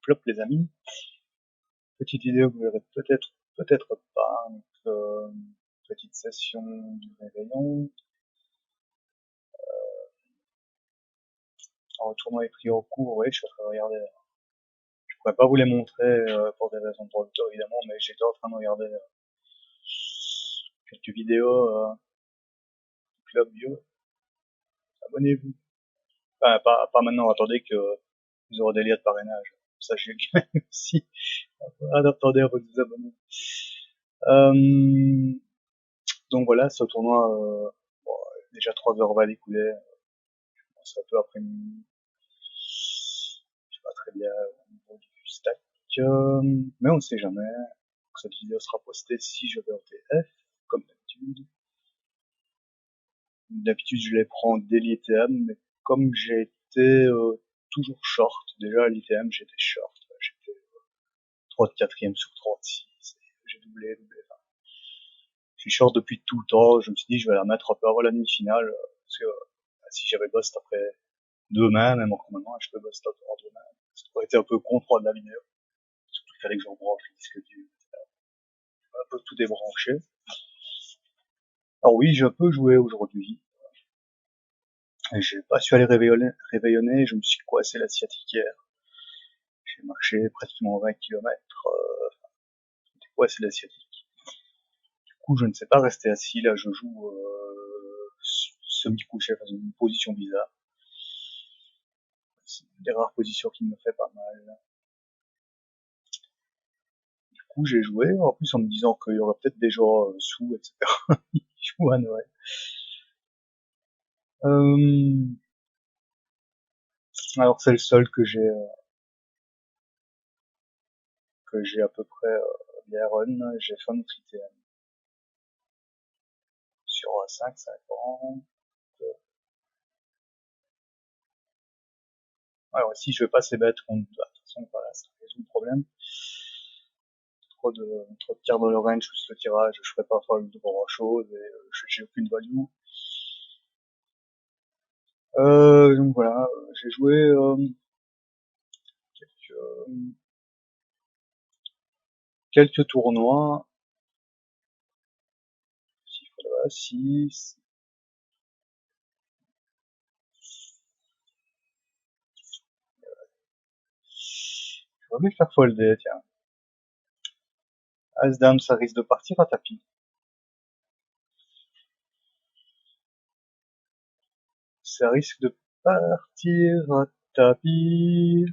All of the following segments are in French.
Plop les amis, petite vidéo que vous verrez peut-être pas, donc petite session du réveillon. Alors le tournoi est pris en cours, oui, je suis en train de regarder. Je pourrais pas vous les montrer pour des raisons de droit d'auteur évidemment, mais j'étais en train de regarder quelques vidéos du club bio. Abonnez-vous. Enfin, pas maintenant, attendez que vous aurez des liens de parrainage. Sachez que aussi, attendez à vous abonner. Donc voilà, ce tournoi, bon, déjà 3 heures va découler. C'est un peu après minuit. Je sais pas très bien au niveau du stack. Mais on ne sait jamais. Cette vidéo sera postée si je vais au TF, comme d'habitude. D'habitude, je les prends dès l'ITM, mais comme j'ai été toujours short, déjà à l'ITM, j'étais short. J'étais 3 de 4ème sur 36. J'ai doublé. Enfin, je suis short depuis tout le temps. Je me suis dit, je vais la mettre un peu avant la demi-finale, parce que si j'avais bust après demain, même encore maintenant, je peux bust encore demain. Ça aurait été un peu contre de la vidéo. Surtout qu'il fallait que j'en branche le disque dur, etc. Un peu tout débranché. Alors oui, je peux jouer aujourd'hui. J'ai pas su aller réveillonner, je me suis coincé la sciatique hier. J'ai marché pratiquement 20 km, j'étais coincé la sciatique. Du coup, je ne sais pas rester assis, là je joue semi-couché, dans une position bizarre. C'est une des rares positions qui me fait pas mal. Du coup, j'ai joué, en plus en me disant qu'il y aurait peut-être des gens sous, etc. Ils jouent à Noël. Alors c'est le seul que j'ai à peu près bien run. J'ai fait notre ITM sur 5-50. Alors ici je vais pas assez bête contre, de toute façon voilà, ça résout le problème. Trop de cartes dans le range plus le tirage, je ferai pas folle de grand chose et j'ai aucune value. Donc voilà, j'ai joué quelques tournois. 6. Je vais bien faire folder, tiens. As-Dame, ça risque de partir à tapis. Ça risque de partir à tapis.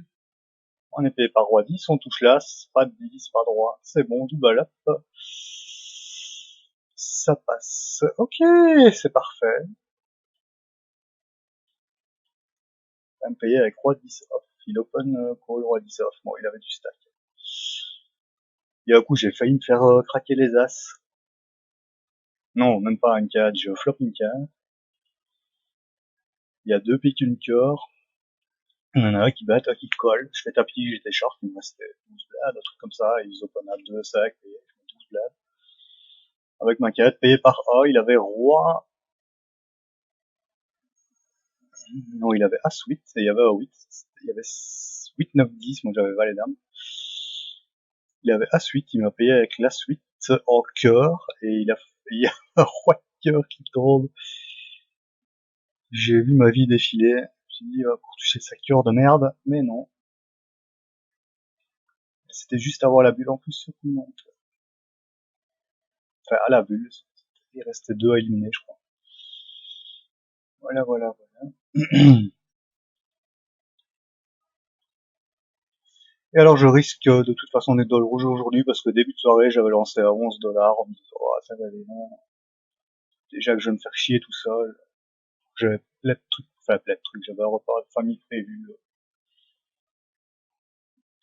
On est payé par roi 10, on touche l'as, pas de 10, pas de roi. C'est bon, double up. Ça passe. Ok, c'est parfait. On va me payer avec roi 10 off. Il open call roi 10 off. Bon, il avait du stack. Et à coup, j'ai failli me faire craquer les as. Non, même pas un 4, je flop une 4. Il y a 2 piques, une cœur. Il y en a un qui bat, un qui colle. Je fais tapis, j'étais short, il me restait 12 blades, un truc comme ça. Ils open à 2 sacs, et je mets 12 blades. Avec ma 4, payé par A, il avait roi. Non, il avait As-8, et il y avait A8. Il y avait 8, 9, 10, moi j'avais valet dame. Il avait As-8, il m'a payé avec l'As-8 en cœur, et il y a un roi de cœur qui tombe. J'ai vu ma vie défiler. Je me suis dit, pour toucher sa cœur de merde, mais non. C'était juste avoir la bulle en plus, ce coup, non. Enfin, à la bulle. Il restait 2 à éliminer, je crois. Voilà. Et alors, je risque de toute façon d'être dans le rouge aujourd'hui, parce que début de soirée, j'avais lancé à 11 $, en me disant, oh, ça va aller bon. Déjà que je vais me faire chier tout seul. J'avais plein de trucs, j'avais un repas de famille prévu.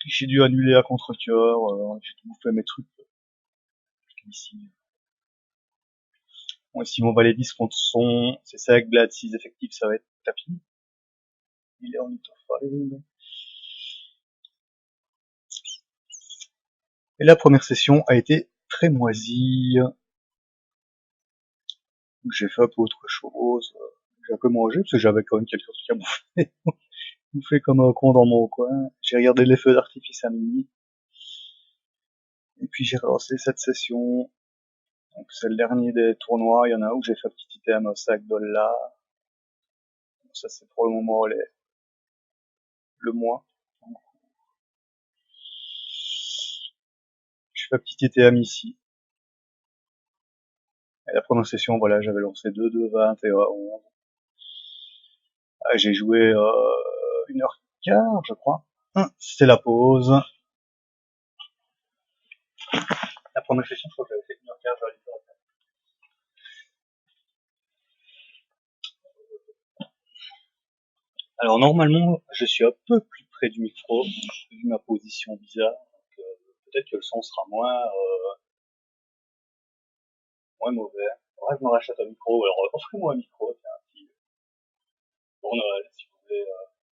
J'ai dû annuler à contre-cœur, j'ai dû bouffer mes trucs ici. Bon, ici mon valet 10 contre son, c'est ça avec Blad 6 effectif, ça va être tapis. Il est en autofold. Et la première session a été très moisie. J'ai fait un peu autre chose. J'ai un peu mangé parce que j'avais quand même quelques trucs à bouffer. bouffé comme un con dans mon coin. J'ai regardé les feux d'artifice à minuit. Et puis j'ai relancé cette session. Donc c'est le dernier des tournois. Il y en a un où j'ai fait un petit item à 5 $. Ça c'est pour le moment le mois. Je fais un petit item ici. Et la première session, voilà, j'avais lancé 2, 20 et 11. J'ai joué 1h15, je crois. C'était la pause. La première session, je crois que j'avais fait 1h15, j'aurais dû faire. Alors normalement, je suis un peu plus près du micro, vu ma position bizarre. Donc, peut-être que le son sera moins mauvais. Faudra que je me rachète un micro. Alors offrez-moi un micro, tiens, pour Noël, si vous voulez,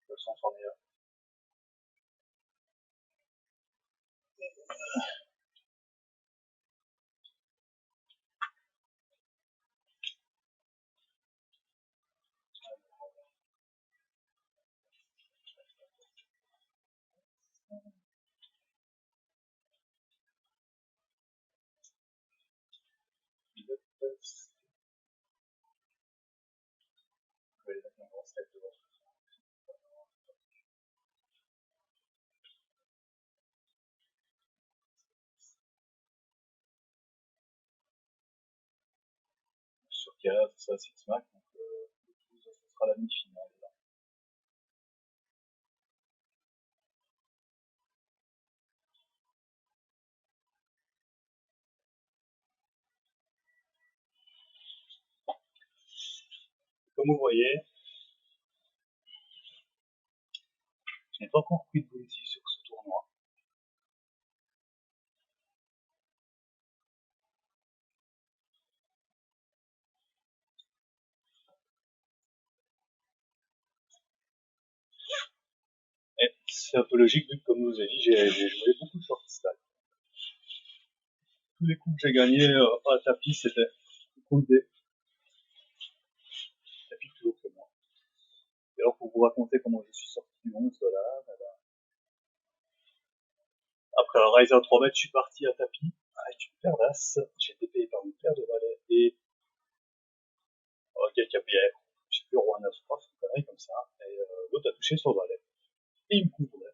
que le son soit meilleur. Sur 15, ça, 6 Mac, donc ce sera la demi-finale. Comme vous voyez, je n'ai pas encore pris de bounty sur ce tournoi. Et c'est un peu logique vu que, comme je vous ai dit, j'ai joué beaucoup de short stack. Tous les coups que j'ai gagnés à tapis, c'était contre des tapis plus haut que moi. Et alors, pour vous raconter comment je suis sorti du 11 $, après un Riser 3 mètres, je suis parti à tapis avec une paire d'as. J'ai été payé par une paire de valets et quelqu'un payait, je sais plus, roi 9, 3, c'est une connerie comme ça. Et l'autre a touché son valet. Et il me couvrait.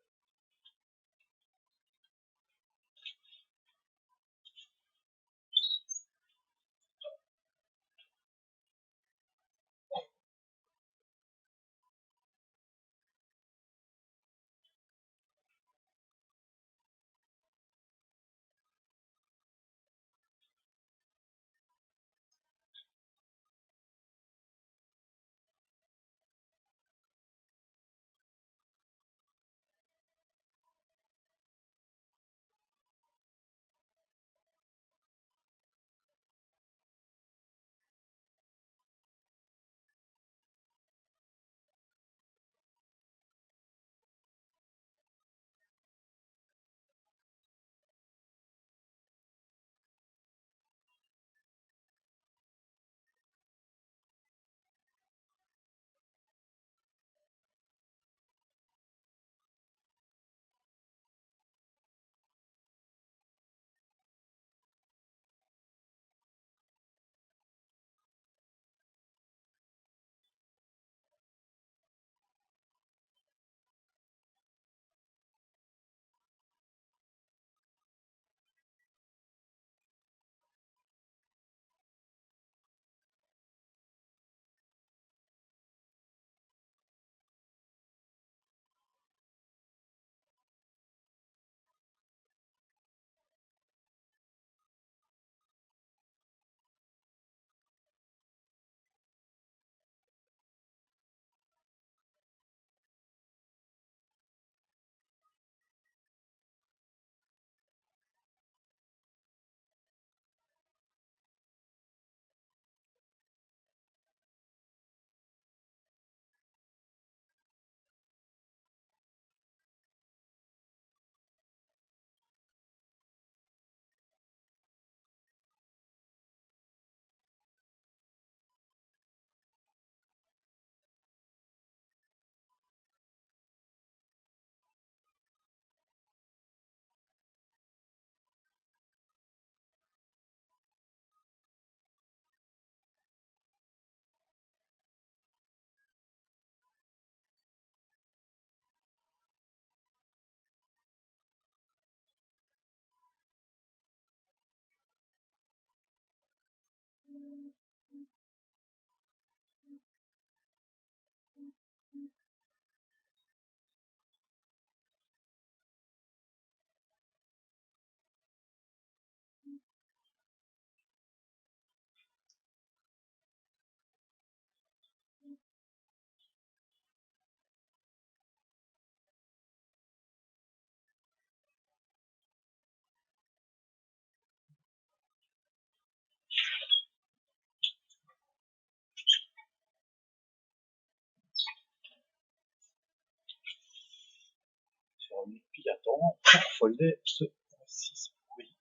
qui attend pour folder ce 6 pourri.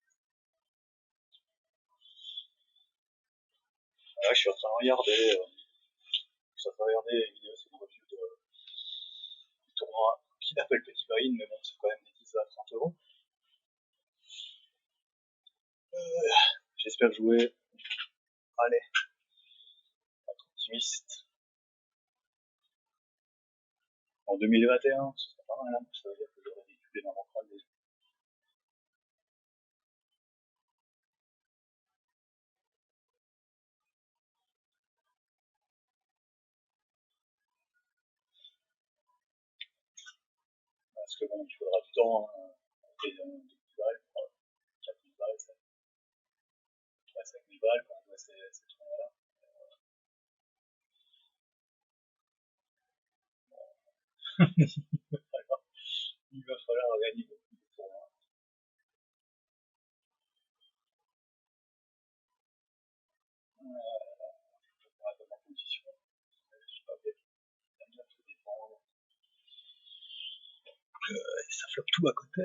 Là, je suis en train de regarder, une vidéo sur une review du tournoi qui s'appelle Petit Buy-in, mais bon, c'est quand même des 10 à 30 euros. J'espère jouer. Allez, pas trop optimiste. En 2021, ce serait pas mal, hein. Ça veut dire que j'aurais vécu les mains ventrales déjà. Parce que bon, il faudra du temps, des 1000 balles, 4000 balles, 5000 balles pour jouer ces tournois-là. Il va falloir gagner beaucoup de tournois. Je vais pas être en position. Je suis pas bien. Bien se défendre. Et ça floppe tout à côté.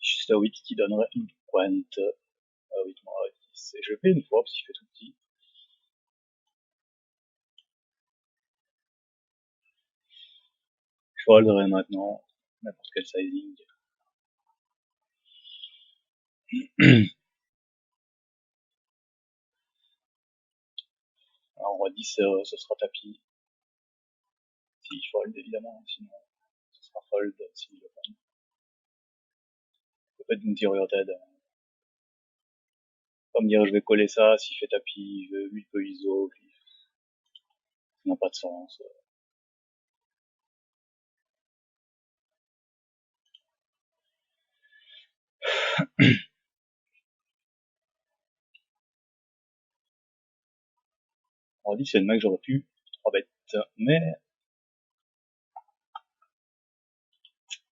Juste à 8 qui donnerait une pointe. 8 moins 10. Et je le fais une fois parce qu'il fait tout petit. Je folderai maintenant n'importe quel sizing. Alors, roi 10, ce sera tapis. S'il fold, évidemment. Sinon, ce sera fold s'il le fold. Peut-être une tire tête. Pas me dire je vais coller ça, s'il fait tapis, lui peut ISO, puis ça n'a pas de sens. On dit c'est le mec j'aurais pu 3 bêtes, mais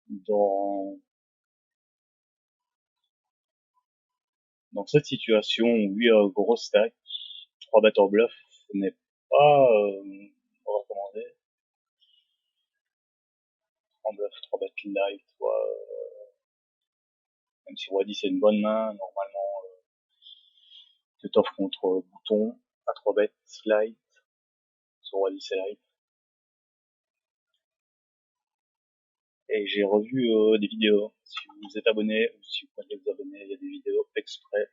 dans cette situation où lui a un gros stack, 3 bêtes en bluff n'est pas recommandé. En bluff, 3 bêtes light, même si roi 10 c'est une bonne main, normalement tu t'offres contre bouton à 3 bêtes light, sur roi 10 c'est light. Et j'ai revu des vidéos. Si vous êtes abonné ou si vous comptez vous abonner, il y a des vidéos exprès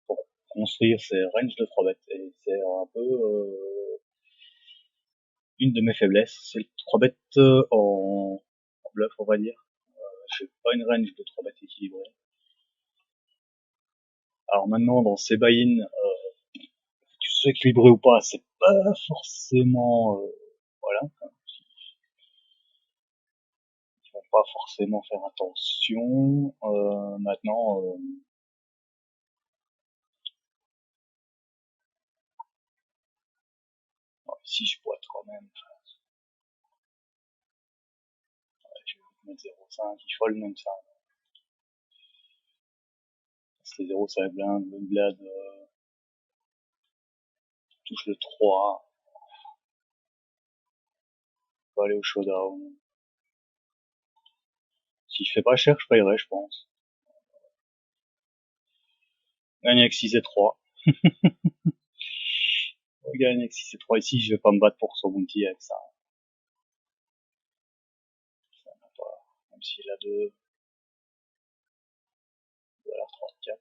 pour construire ces ranges de 3 bêtes. Et c'est un peu une de mes faiblesses. C'est le 3 bêtes en bluff, on va dire. J'ai pas une range de 3 bêtes équilibrée. Alors maintenant, dans ces buy-in, tu sais équilibré ou pas, c'est pas forcément, voilà. Ils vont pas forcément faire attention. Maintenant, si je boite quand même, je vais mettre 0,5, il fold même ça. C'était 0,5 blind, le blade touche le 3. On va aller au showdown. Si je fais pas cher, je payerai, je pense. Gagne avec 6 et 3. Gagne avec 6 et 3 ici, je vais pas me battre pour son bounty avec ça. Ça n'a pas, même s'il a 2, alors 3, 4.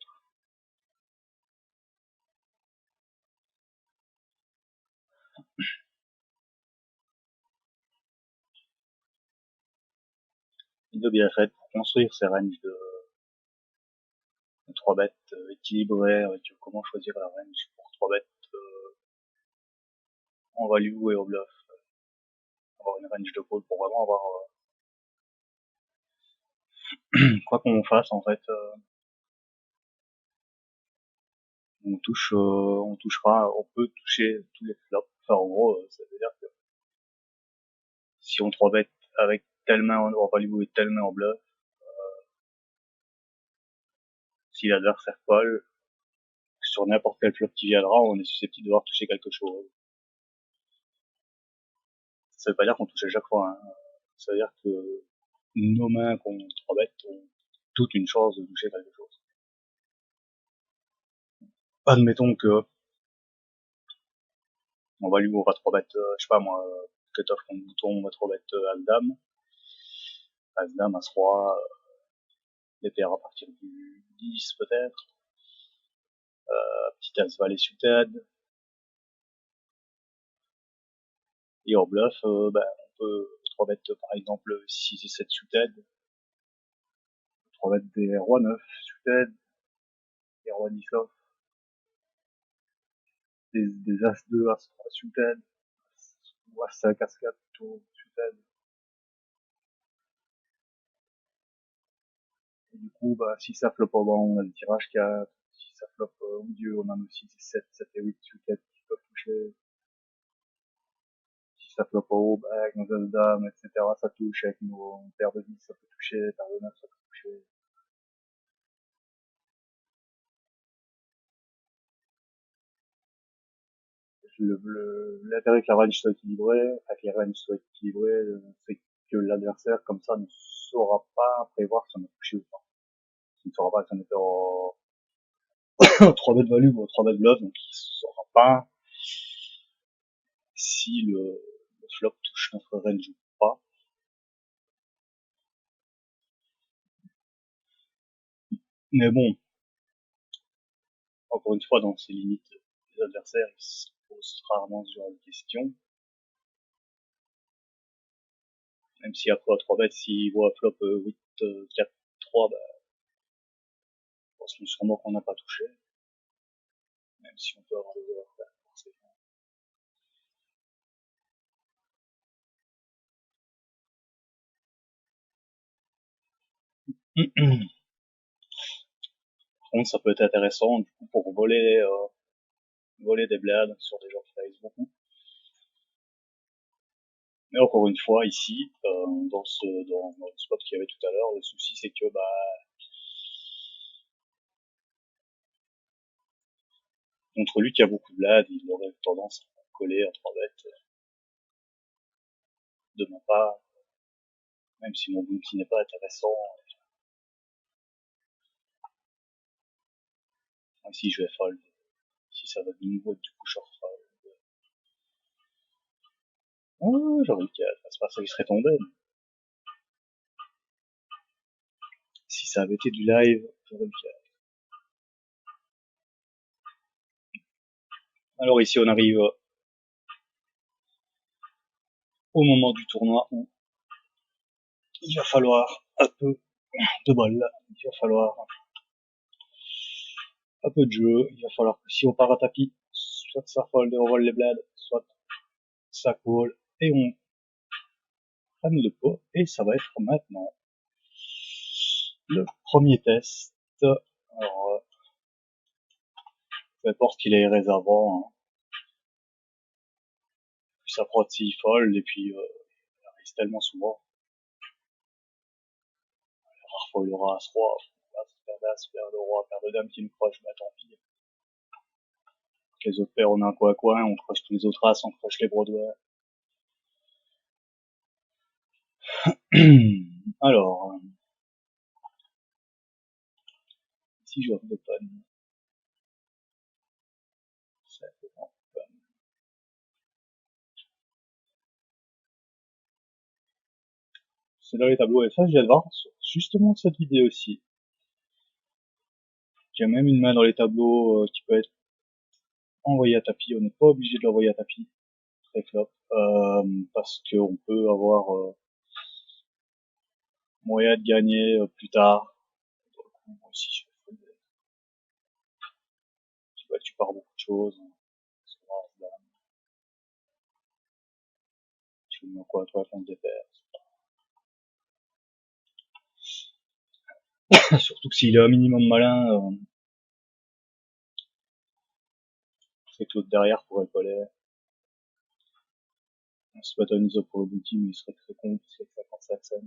Il doit bien fait pour construire ces ranges de 3 bêtes équilibrées, avec comment choisir la range pour 3 bêtes en value et au bluff. Avoir une range de call pour vraiment avoir quoi qu'on fasse en fait, on touchera, on peut toucher tous les flops. Enfin en gros, ça veut dire que si on 3 bêtes avec telle main en value et telle main en bluff, si l'adversaire call, sur n'importe quel flop qui viendra, on est susceptible de voir toucher quelque chose. Ça veut pas dire qu'on touche à chaque fois, hein. Ça veut dire que nos mains qu'on 3 bêtes ont toute une chance de toucher quelque chose. Admettons que on va 3 bêtes, je sais pas moi, cut-off contre bouton, on va 3 bêtes As-Dame, As-Dame, As-Roi, les paires à partir du 10 peut-être, petit As-Valet suited, et en bluff, on peut 3 bêtes par exemple 6 et 7 suited, 3 bêtes des Rois 9 suited, des Rois 10 off, des As-2, As-3 suited, ou As-5, As-4 plutôt suited. Et du coup, si ça flop au banc, on a le tirage 4, si ça flop au milieu, on a nos 6 et 7, 7 et 8 suited qui peuvent toucher. Si ça flop en haut, avec nos as-dames, etc., ça touche, avec nos paires de 10, ça peut toucher, paires de 9, ça peut toucher. L'intérêt que la range soit équilibrée, c'est que l'adversaire, comme ça, ne saura pas prévoir si on a touché ou pas. Il ne saura pas si on était en 3 bêtes value ou en 3 bêtes bluff, donc il ne saura pas si le flop touche notre range ou pas. Mais bon, encore une fois, dans ces limites, les adversaires, ils se posent rarement ce genre de questions. Même si après à 3 bêtes, s'ils voient flop 8, 4, 3, je pense sûrement qu'on n'a pas touché. Même si on peut avoir des erreurs forcément. Par contre, ça peut être intéressant, du coup, pour voler des blades sur des gens qui raisent beaucoup. Mais encore une fois, ici, dans le spot qu'il y avait tout à l'heure, le souci c'est que, contre lui qui a beaucoup de blades, il aurait tendance à coller à 3 bêtes de ma part, même si mon bounty n'est pas intéressant. Ici, je vais fold. Si ça va de nouveau être du coup short fold. Oh, j'aurais eu 4. C'est pas ça qui serait tombé. Si ça avait été du live, j'aurais eu 4. Alors ici, on arrive au moment du tournoi où il va falloir un peu de bol. Il va falloir un peu de jeu. Il va falloir que si on part à tapis, soit ça fold et on vole les blades, soit ça call et on prenne le pot. Et ça va être maintenant le premier test. Alors, peu importe qu'il ait raise avant, hein. Puis ça prend s'il fold et puis il arrive tellement souvent. Parfois il aura As-Roi, paire d'As, paire de Roi, paire de Dame qui me croche, mais tant pis. Les autres paires, on a un coin à coin, on croche tous les autres As, on croche les Broadway. Alors, si je open, c'est dans les tableaux FF, je viens de voir justement cette vidéo aussi. Il y a même une main dans les tableaux qui peut être envoyée à tapis. On n'est pas obligé de l'envoyer à tapis, très flop, parce qu'on peut avoir moyen de gagner plus tard. Moi aussi, tu pars beaucoup de choses. Tu mets quoi, toi, contre des paires. Surtout que s'il est un minimum malin, c'est que l'autre derrière pourrait coller. On se met un ISO pour le booty, mais il serait très con, parce que ça quand ça accède.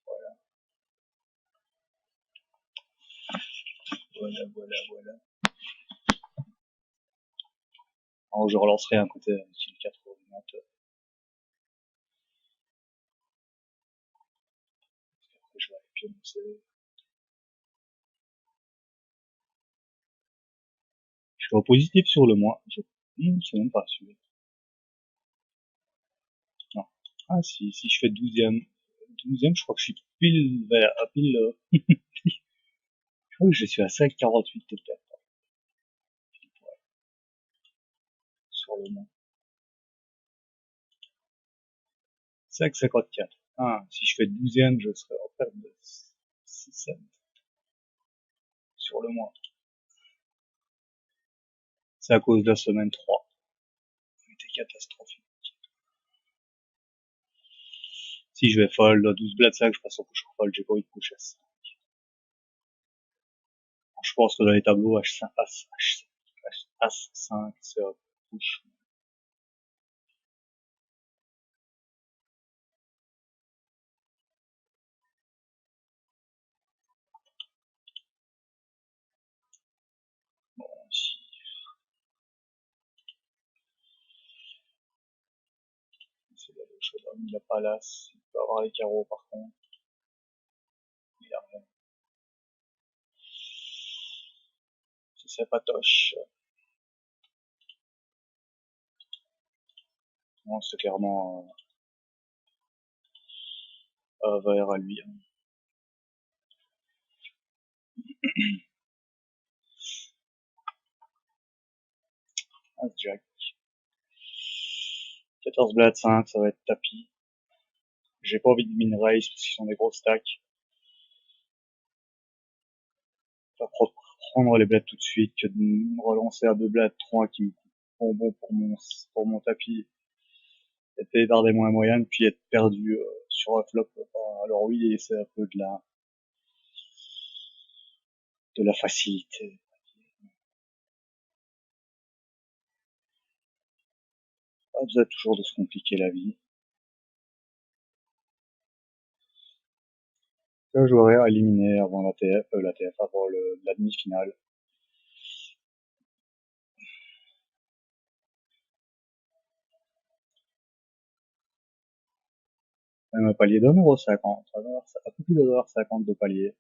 Voilà. Alors je relancerai un côté utile 4 ordinateur. Après je vais aller pioncer. Je suis au positif sur le mois. C'est même pas sûr. Non. Ah si je fais 12e, je crois que je suis pile vers, pile, je crois que je suis à 5,48 de perte sur le mois. 5,54. Ah, si je fais 12e, je serai en perte de 6 cents sur le mois. C'est à cause de la semaine 3. C'était catastrophique. Si je vais fold à 12 blats 5, je passe au couche fold, j'ai pas envie de coucher à 5. Je pense que dans les tableaux H5, As5, c'est un couche. Bon, ici. C'est la showdown, il a pas l'as, il peut avoir les carreaux par contre. Il a rien. C'est patoche. Non, c'est clairement vert à lui. As Jack. 14 blats 5, ça va être tapis. J'ai pas envie de min raise parce qu'ils sont des gros stacks. Je vais prendre les blats tout de suite que de me relancer à 2 blats 3 qui me font bon pour mon tapis. Être payé par des moins moyennes puis être perdu sur un flop. Alors oui, c'est un peu de la facilité. Pas besoin toujours de se compliquer la vie. Là, j'aurais à éliminer avant la TF, avant la demi-finale. Même un palier d'1,50€. Un peu plus de 1,50€ de palier.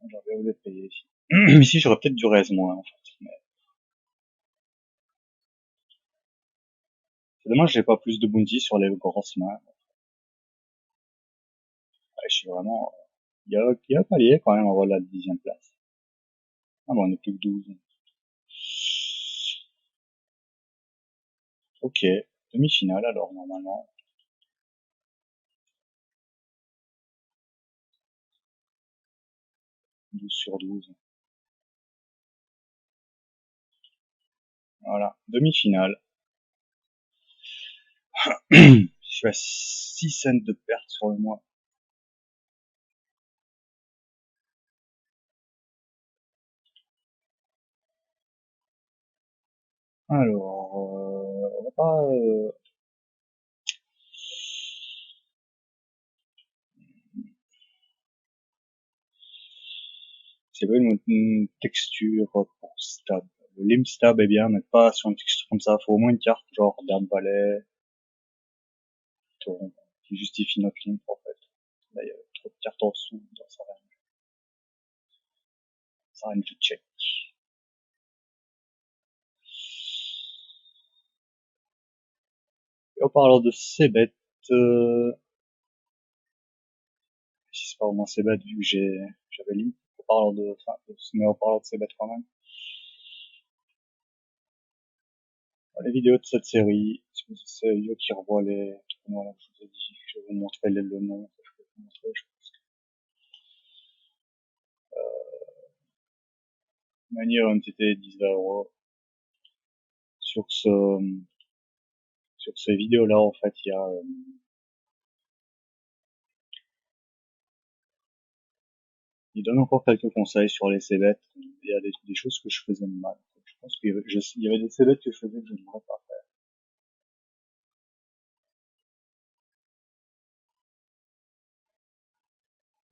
J'aurais voulu être payé ici. Ici, j'aurais peut-être dû raise moins, en fait. Mais c'est dommage, j'ai pas plus de bounty sur les grosses mains. Ouais, je suis vraiment, il y a un palier quand même avant la 10e place. Ah bon, on est plus que 12. Ok. Demi-finale, alors, normalement. 12 sur 12. Voilà. Demi-finale. Je suis à 6 cents de perte sur le mois. Alors, on va pas, c'est pas une texture pour stab. Le limb stab est bien, mais pas sur une texture comme ça. Faut au moins une carte genre dame valet, tour, qui justifie notre limb en fait. Là, il y a trop de cartes en dessous dans sa range de check. Et en parlant de ces bêtes, si c'est pas vraiment ces bêtes vu que j'avais limb, mais en parlant de ces bêtes quand même. Les vidéos de cette série, c'est Yo qui revoit les tournois là, je vous ai dit, je vais vous montrer le nom, je peux vous montrer, je pense que, Manier Entité 10 €. Sur ces vidéos là, en fait, il donne encore quelques conseils sur les c-bets. Il y a des choses que je faisais mal. Je pense qu'il y avait des c-bets que je faisais que je ne devrais pas faire.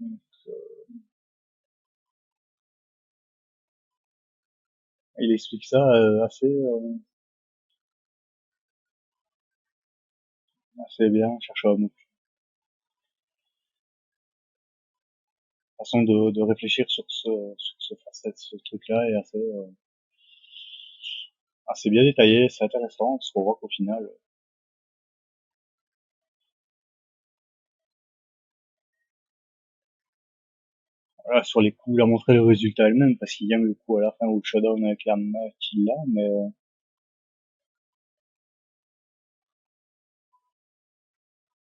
Donc, il explique ça assez bien, cherche à me façon de réfléchir sur ce facette, ce truc-là est assez bien détaillé, c'est intéressant, parce qu'on voit qu'au final, voilà, sur les coups, il a montré le résultat elle-même, parce qu'il gagne le coup à la fin ou le showdown avec la main qu'il a,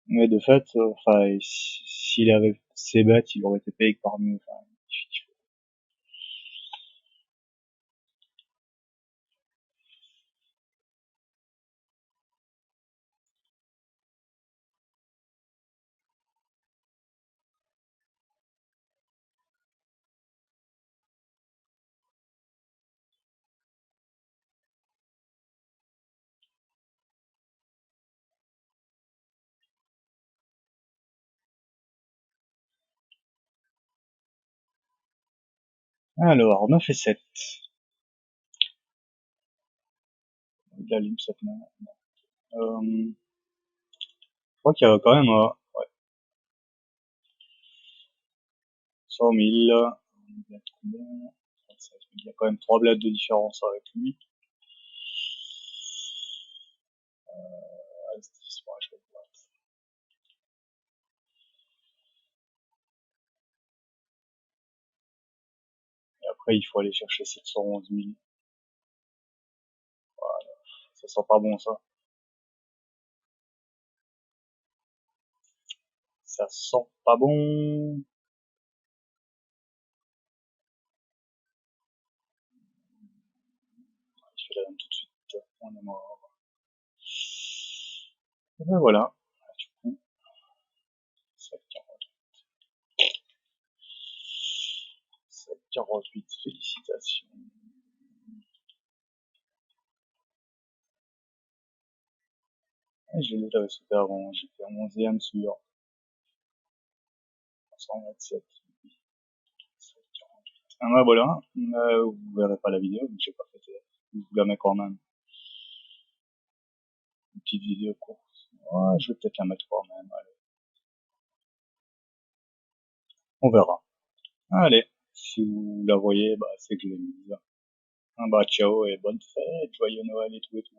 mais de fait, enfin, s'il avait ses bêtes, il aurait été payé par mieux, enfin, alors, 9 et 7. Il allume cette main. Je crois qu'il y a quand même, ouais, 100 000, il y a combien? 37 000. Il y a quand même 3 bleds de différence avec lui. Ouais, je vais le voir. Et après, il faut aller chercher 711 000. Voilà. Ça sent pas bon, ça. Ça sent pas bon. Je fais la dame tout de suite. On est mort. Et ben voilà. Du coup, 7,48. Félicitations. Et j'ai lu, j'avais sauté avant. J'étais en 11ème sur 127. 7,48. Ah ben voilà. Vous verrez pas la vidéo, mais j'ai pas fait. Je vous la mets quand même. Une petite vidéo courte. Ouais, je vais peut-être la mettre quand même. Allez. On verra. Allez. Si vous la voyez, bah, c'est que je l'ai mise. Ah bah, ciao et bonne fête, joyeux Noël et tout et tout.